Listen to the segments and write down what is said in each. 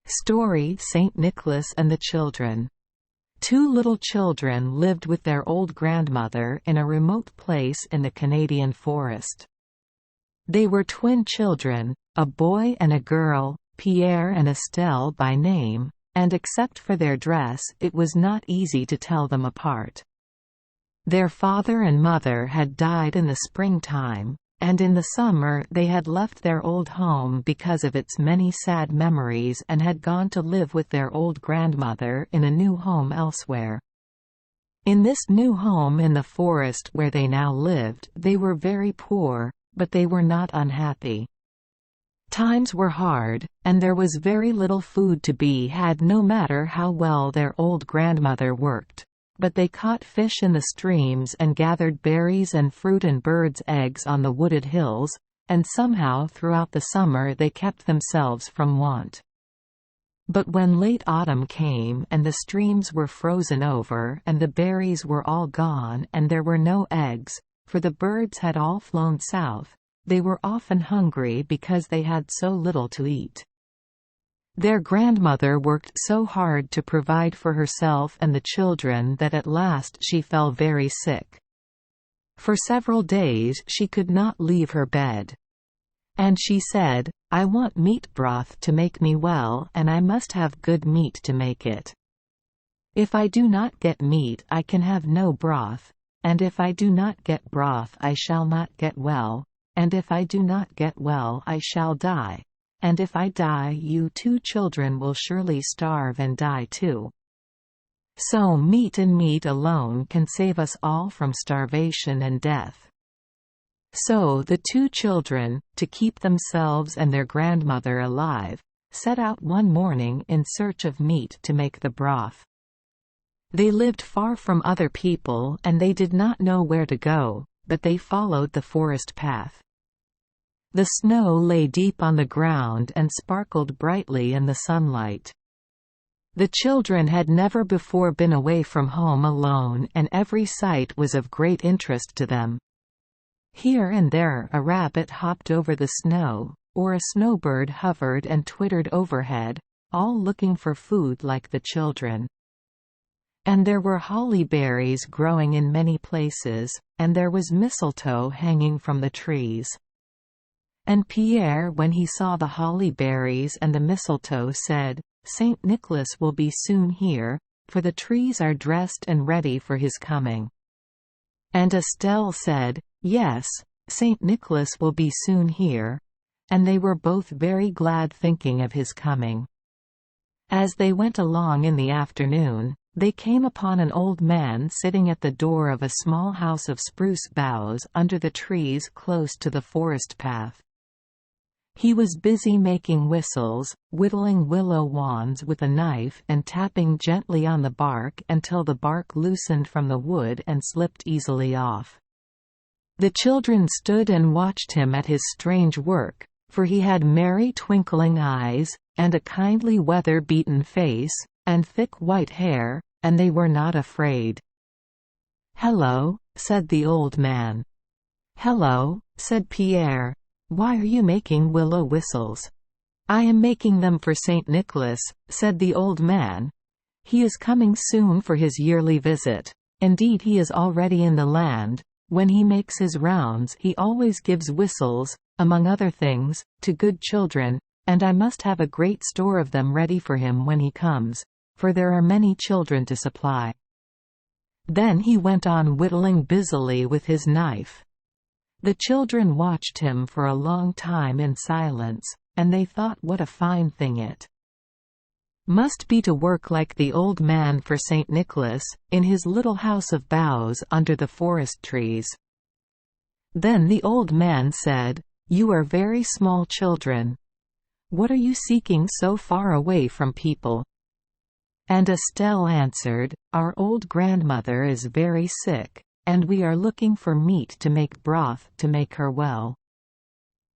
Story: Saint Nicholas and the Children. Two little children lived with their old grandmother in a remote place in the Canadian forest. They were twin children, a boy and a girl, Pierre and Estelle by name, and except for their dress it was not easy to tell them apart. Their father and mother had died in the springtime, and in the summer they had left their old home because of its many sad memories and had gone to live with their old grandmother in a new home elsewhere. In this new home in the forest where they now lived, they were very poor, but they were not unhappy. Times were hard, and there was very little food to be had no matter how well their old grandmother worked. But they caught fish in the streams and gathered berries and fruit and birds' eggs on the wooded hills, and somehow throughout the summer they kept themselves from want. But when late autumn came and the streams were frozen over and the berries were all gone and there were no eggs, for the birds had all flown south, they were often hungry because they had so little to eat. Their grandmother worked so hard to provide for herself and the children that at last she fell very sick. For several days she could not leave her bed. And she said, "I want meat broth to make me well, and I must have good meat to make it. If I do not get meat I can have no broth, and if I do not get broth I shall not get well, and if I do not get well I shall die. And if I die you two children will surely starve and die too. So meat and meat alone can save us all from starvation and death." So the two children, to keep themselves and their grandmother alive, set out one morning in search of meat to make the broth. They lived far from other people and they did not know where to go, but they followed the forest path. The snow lay deep on the ground and sparkled brightly in the sunlight. The children had never before been away from home alone and every sight was of great interest to them. Here and there a rabbit hopped over the snow, or a snowbird hovered and twittered overhead, all looking for food like the children. And there were holly berries growing in many places, and there was mistletoe hanging from the trees. And Pierre, when he saw the holly berries and the mistletoe, said, "Saint Nicholas will be soon here, for the trees are dressed and ready for his coming." And Estelle said, "Yes, Saint Nicholas will be soon here," and they were both very glad thinking of his coming. As they went along in the afternoon, they came upon an old man sitting at the door of a small house of spruce boughs under the trees close to the forest path. He was busy making whistles, whittling willow wands with a knife and tapping gently on the bark until the bark loosened from the wood and slipped easily off. The children stood and watched him at his strange work, for he had merry twinkling eyes, and a kindly weather-beaten face, and thick white hair, and they were not afraid. "Hello," said the old man. "Hello," said Pierre. "Why are you making willow whistles?" "I am making them for Saint Nicholas," said the old man. "He is coming soon for his yearly visit. Indeed he is already in the land. When he makes his rounds he always gives whistles, among other things, to good children, and I must have a great store of them ready for him when he comes, for there are many children to supply." Then he went on whittling busily with his knife. The children watched him for a long time in silence, and they thought what a fine thing it must be to work like the old man for Saint Nicholas, in his little house of boughs under the forest trees. Then the old man said, "You are very small children. What are you seeking so far away from people?" And Estelle answered, "Our old grandmother is very sick, and we are looking for meat to make broth to make her well."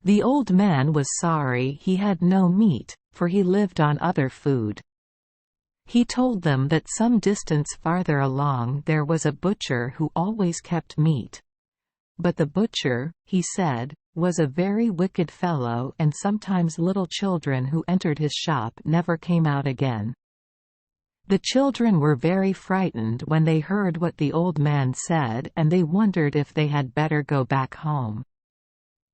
The old man was sorry he had no meat, for he lived on other food. He told them that some distance farther along there was a butcher who always kept meat. But the butcher, he said, was a very wicked fellow, and sometimes little children who entered his shop never came out again. The children were very frightened when they heard what the old man said, and they wondered if they had better go back home.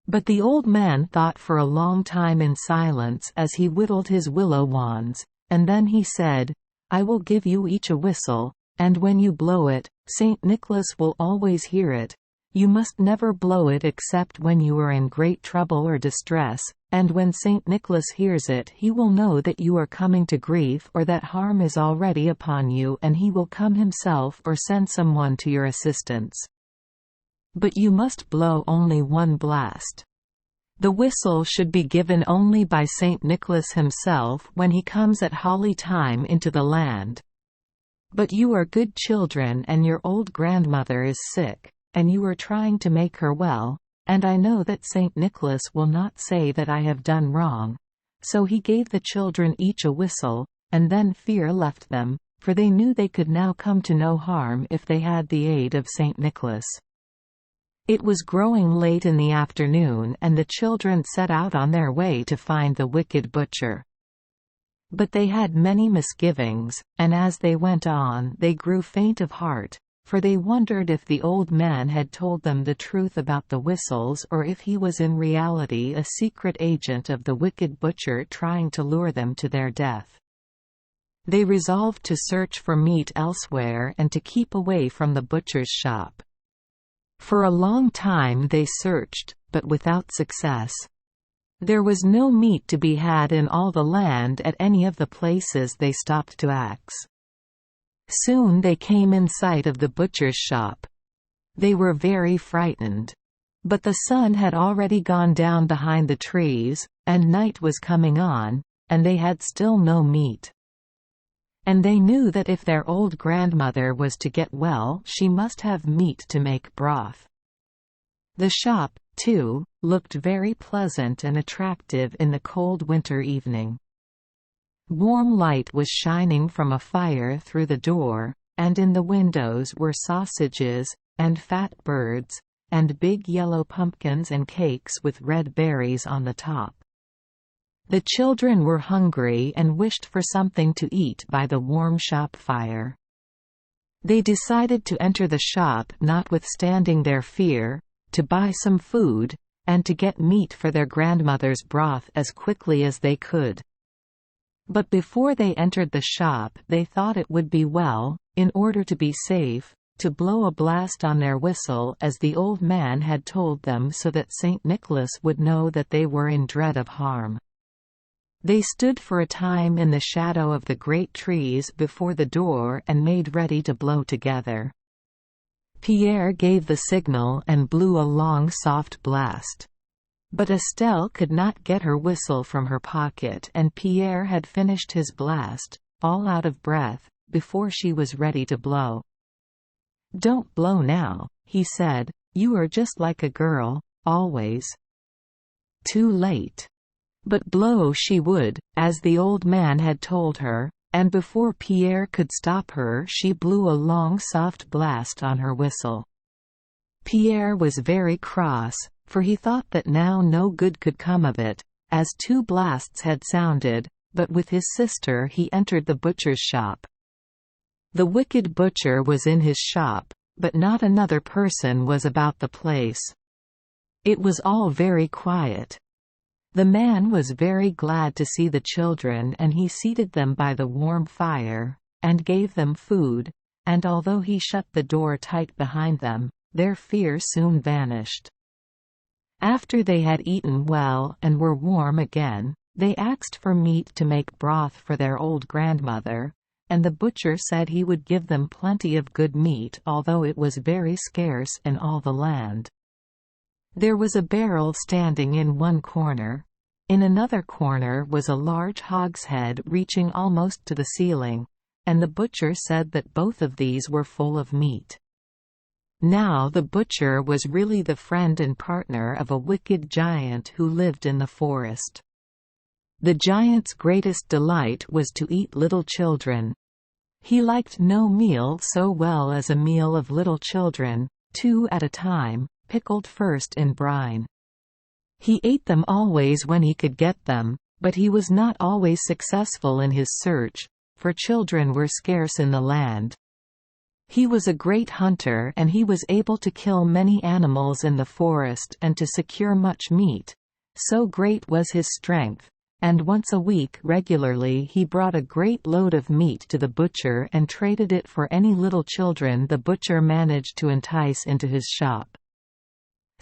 But the old man thought for a long time in silence as he whittled his willow wands, and then he said, "I will give you each a whistle, and when you blow it, Saint Nicholas will always hear it. You must never blow it except when you are in great trouble or distress, and when Saint Nicholas hears it he will know that you are coming to grief or that harm is already upon you, and he will come himself or send someone to your assistance. But you must blow only one blast. The whistle should be given only by Saint Nicholas himself when he comes at holly time into the land. But you are good children, and your old grandmother is sick, and you are trying to make her well, and I know that Saint Nicholas will not say that I have done wrong." So he gave the children each a whistle, and then fear left them, for they knew they could now come to no harm if they had the aid of Saint Nicholas. It was growing late in the afternoon, and the children set out on their way to find the wicked butcher. But they had many misgivings, and as they went on they grew faint of heart, for they wondered if the old man had told them the truth about the whistles, or if he was in reality a secret agent of the wicked butcher trying to lure them to their death. They resolved to search for meat elsewhere and to keep away from the butcher's shop. For a long time they searched, but without success. There was no meat to be had in all the land at any of the places they stopped to axe. Soon they came in sight of the butcher's shop. They were very frightened. But the sun had already gone down behind the trees, and night was coming on, and they had still no meat. And they knew that if their old grandmother was to get well, she must have meat to make broth. The shop, too, looked very pleasant and attractive in the cold winter evening. Warm light was shining from a fire through the door, and in the windows were sausages, and fat birds, and big yellow pumpkins and cakes with red berries on the top. The children were hungry and wished for something to eat by the warm shop fire. They decided to enter the shop notwithstanding their fear, to buy some food, and to get meat for their grandmother's broth as quickly as they could. But before they entered the shop they thought it would be well, in order to be safe, to blow a blast on their whistle as the old man had told them, so that Saint Nicholas would know that they were in dread of harm. They stood for a time in the shadow of the great trees before the door and made ready to blow together. Pierre gave the signal and blew a long soft blast. But Estelle could not get her whistle from her pocket, and Pierre had finished his blast, all out of breath, before she was ready to blow. "Don't blow now," he said, "you are just like a girl, always." Too late. But blow she would, as the old man had told her, and before Pierre could stop her she blew a long soft blast on her whistle. Pierre was very cross, for he thought that now no good could come of it, as 2 blasts had sounded, but with his sister he entered the butcher's shop. The wicked butcher was in his shop, but not another person was about the place. It was all very quiet. The man was very glad to see the children, and he seated them by the warm fire, and gave them food, and although he shut the door tight behind them, their fear soon vanished. After they had eaten well and were warm again, they asked for meat to make broth for their old grandmother, and the butcher said he would give them plenty of good meat, although it was very scarce in all the land. There was a barrel standing in one corner. In another corner was a large hogshead reaching almost to the ceiling, and the butcher said that both of these were full of meat. Now the butcher was really the friend and partner of a wicked giant who lived in the forest. The giant's greatest delight was to eat little children. He liked no meal so well as a meal of little children, 2 at a time, pickled first in brine. He ate them always when he could get them, but he was not always successful in his search, for children were scarce in the land. He was a great hunter and he was able to kill many animals in the forest and to secure much meat, so great was his strength, and once a week regularly he brought a great load of meat to the butcher and traded it for any little children the butcher managed to entice into his shop.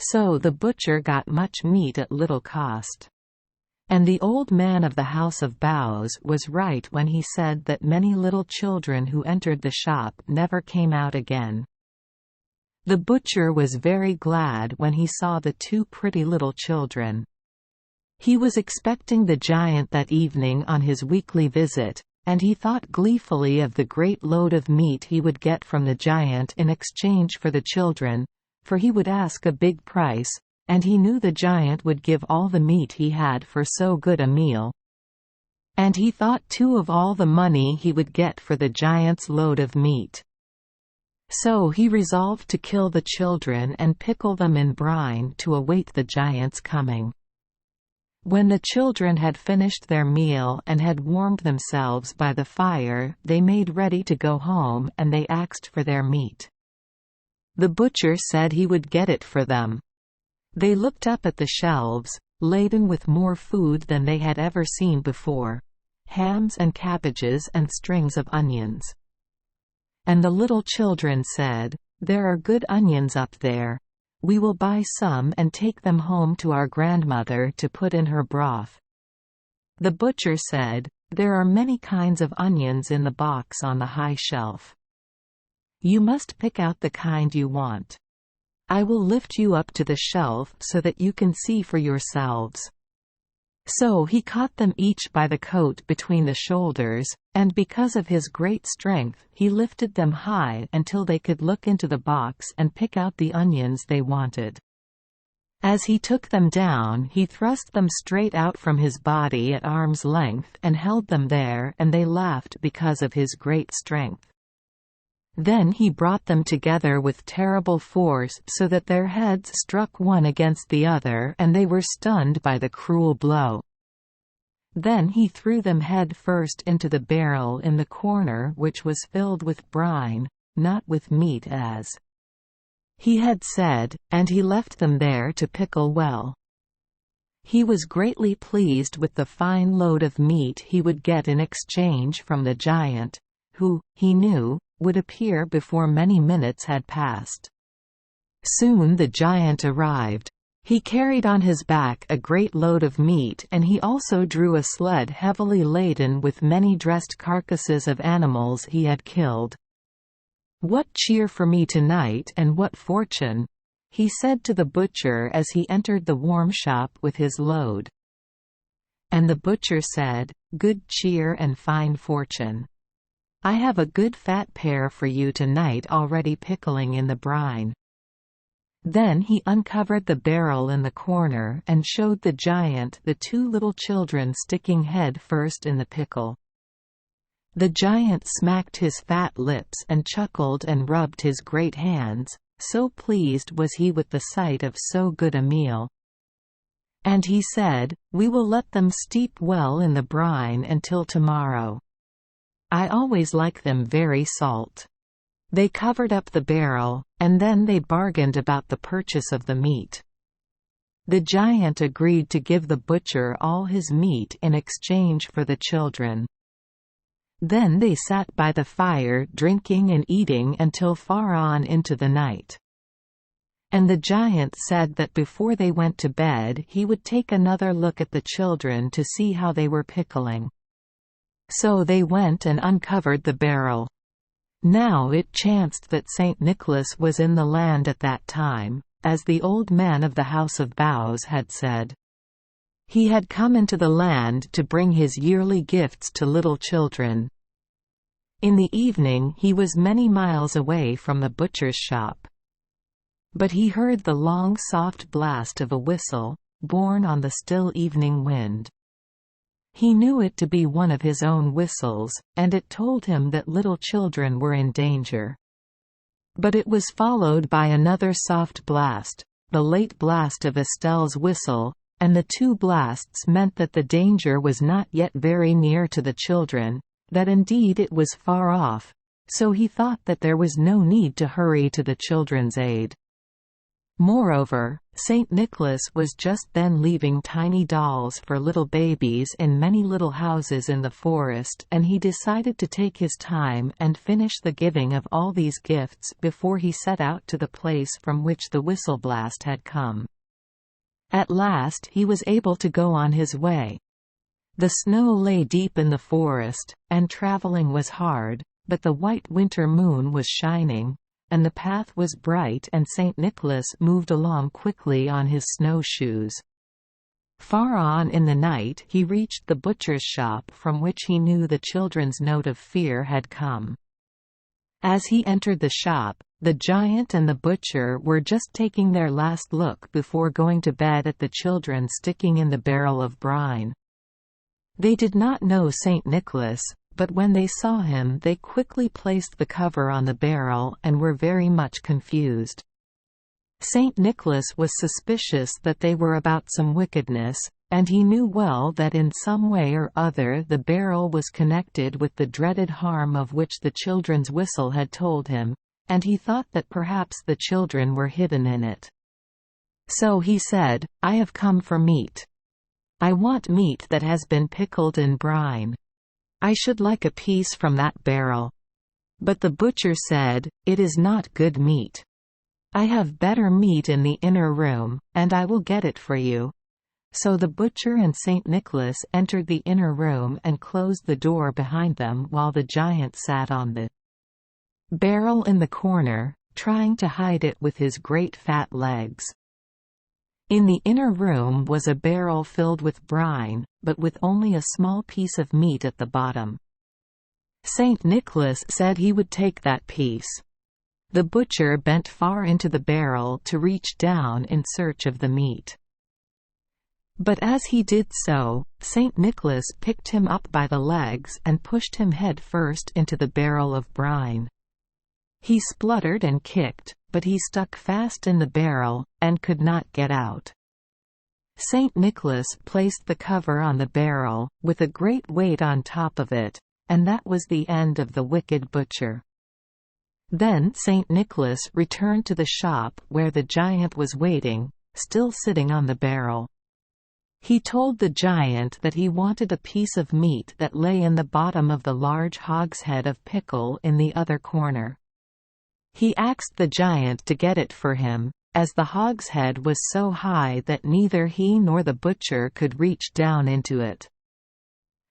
So the butcher got much meat at little cost. And the old man of the House of Boughs was right when he said that many little children who entered the shop never came out again. The butcher was very glad when he saw the two pretty little children. He was expecting the giant that evening on his weekly visit, and he thought gleefully of the great load of meat he would get from the giant in exchange for the children, for he would ask a big price, and he knew the giant would give all the meat he had for so good a meal. And he thought too of all the money he would get for the giant's load of meat. So he resolved to kill the children and pickle them in brine to await the giant's coming. When the children had finished their meal and had warmed themselves by the fire, they made ready to go home and they asked for their meat. The butcher said he would get it for them. They looked up at the shelves, laden with more food than they had ever seen before, hams and cabbages and strings of onions. And the little children said, "There are good onions up there. We will buy some and take them home to our grandmother to put in her broth." The butcher said, "There are many kinds of onions in the box on the high shelf. You must pick out the kind you want. I will lift you up to the shelf so that you can see for yourselves." So he caught them each by the coat between the shoulders, and because of his great strength he lifted them high until they could look into the box and pick out the onions they wanted. As he took them down he thrust them straight out from his body at arm's length and held them there, and they laughed because of his great strength. Then he brought them together with terrible force so that their heads struck one against the other and they were stunned by the cruel blow. Then he threw them head first into the barrel in the corner, which was filled with brine, not with meat as he had said, and he left them there to pickle well. He was greatly pleased with the fine load of meat he would get in exchange from the giant, who, he knew, would appear before many minutes had passed. Soon the giant arrived. He carried on his back a great load of meat, and he also drew a sled heavily laden with many dressed carcasses of animals he had killed. "What cheer for me tonight, and what fortune!" he said to the butcher as he entered the warm shop with his load. And the butcher said, "Good cheer and fine fortune. I have a good fat pair for you tonight already pickling in the brine." Then he uncovered the barrel in the corner and showed the giant the two little children sticking head first in the pickle. The giant smacked his fat lips and chuckled and rubbed his great hands, so pleased was he with the sight of so good a meal. And he said, "We will let them steep well in the brine until tomorrow. I always like them very salt." They covered up the barrel, and then they bargained about the purchase of the meat. The giant agreed to give the butcher all his meat in exchange for the children. Then they sat by the fire drinking and eating until far on into the night. And the giant said that before they went to bed he would take another look at the children to see how they were pickling. So they went and uncovered the barrel. Now it chanced that Saint Nicholas was in the land at that time, as the old man of the House of Boughs had said. He had come into the land to bring his yearly gifts to little children. In the evening he was many miles away from the butcher's shop. But he heard the long soft blast of a whistle, borne on the still evening wind. He knew it to be one of his own whistles, and it told him that little children were in danger. But it was followed by another soft blast, the late blast of Estelle's whistle, and the two blasts meant that the danger was not yet very near to the children, that indeed it was far off, so he thought that there was no need to hurry to the children's aid. Moreover, Saint Nicholas was just then leaving tiny dolls for little babies in many little houses in the forest, and he decided to take his time and finish the giving of all these gifts before he set out to the place from which the whistle blast had come. At last he was able to go on his way. The snow lay deep in the forest, and traveling was hard, but the white winter moon was shining, and the path was bright, and Saint Nicholas moved along quickly on his snowshoes. Far on in the night he reached the butcher's shop from which he knew the children's note of fear had come. As he entered the shop, the giant and the butcher were just taking their last look before going to bed at the children sticking in the barrel of brine. They did not know Saint Nicholas, but when they saw him they quickly placed the cover on the barrel and were very much confused. Saint Nicholas was suspicious that they were about some wickedness, and he knew well that in some way or other the barrel was connected with the dreaded harm of which the children's whistle had told him, and he thought that perhaps the children were hidden in it. So he said, "I have come for meat. I want meat that has been pickled in brine. I should like a piece from that barrel." But the butcher said, "It is not good meat. I have better meat in the inner room, and I will get it for you." So the butcher and Saint Nicholas entered the inner room and closed the door behind them while the giant sat on the barrel in the corner, trying to hide it with his great fat legs. In the inner room was a barrel filled with brine, but with only a small piece of meat at the bottom. Saint Nicholas said he would take that piece. The butcher bent far into the barrel to reach down in search of the meat. But as he did so, Saint Nicholas picked him up by the legs and pushed him head first into the barrel of brine. He spluttered and kicked, but he stuck fast in the barrel, and could not get out. Saint Nicholas placed the cover on the barrel, with a great weight on top of it, and that was the end of the wicked butcher. Then Saint Nicholas returned to the shop where the giant was waiting, still sitting on the barrel. He told the giant that he wanted a piece of meat that lay in the bottom of the large hogshead of pickle in the other corner. He asked the giant to get it for him, as the hogshead was so high that neither he nor the butcher could reach down into it.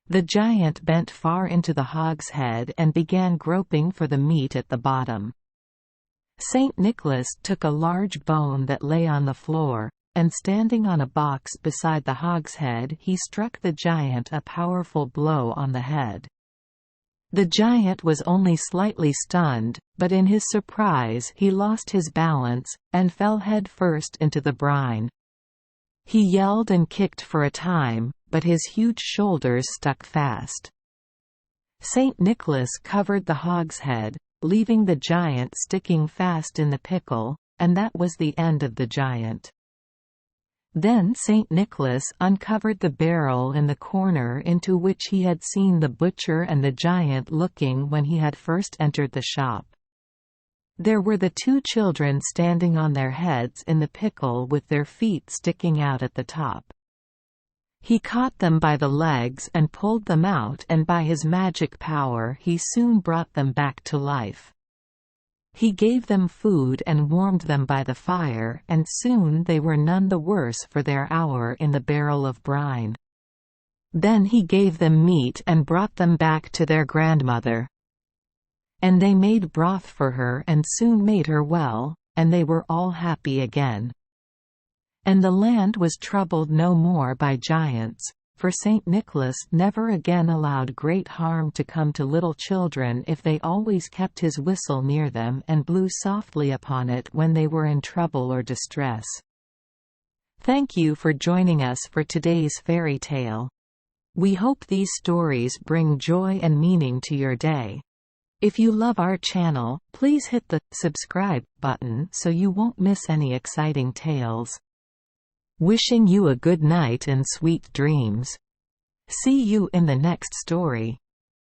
The giant bent far into the hogshead and began groping for the meat at the bottom. Saint Nicholas took a large bone that lay on the floor, and standing on a box beside the hogshead he struck the giant a powerful blow on the head. The giant was only slightly stunned, but in his surprise he lost his balance, and fell head first into the brine. He yelled and kicked for a time, but his huge shoulders stuck fast. Saint Nicholas covered the hogshead, leaving the giant sticking fast in the pickle, and that was the end of the giant. Then Saint Nicholas uncovered the barrel in the corner into which he had seen the butcher and the giant looking when he had first entered the shop. There were the two children standing on their heads in the pickle with their feet sticking out at the top. He caught them by the legs and pulled them out, and by his magic power he soon brought them back to life. He gave them food and warmed them by the fire, and soon they were none the worse for their hour in the barrel of brine. Then he gave them meat and brought them back to their grandmother. And they made broth for her and soon made her well, and they were all happy again. And the land was troubled no more by giants, for Saint Nicholas never again allowed great harm to come to little children if they always kept his whistle near them and blew softly upon it when they were in trouble or distress. Thank you for joining us for today's fairy tale. We hope these stories bring joy and meaning to your day. If you love our channel, please hit the subscribe button so you won't miss any exciting tales. Wishing you a good night and sweet dreams. See you in the next story.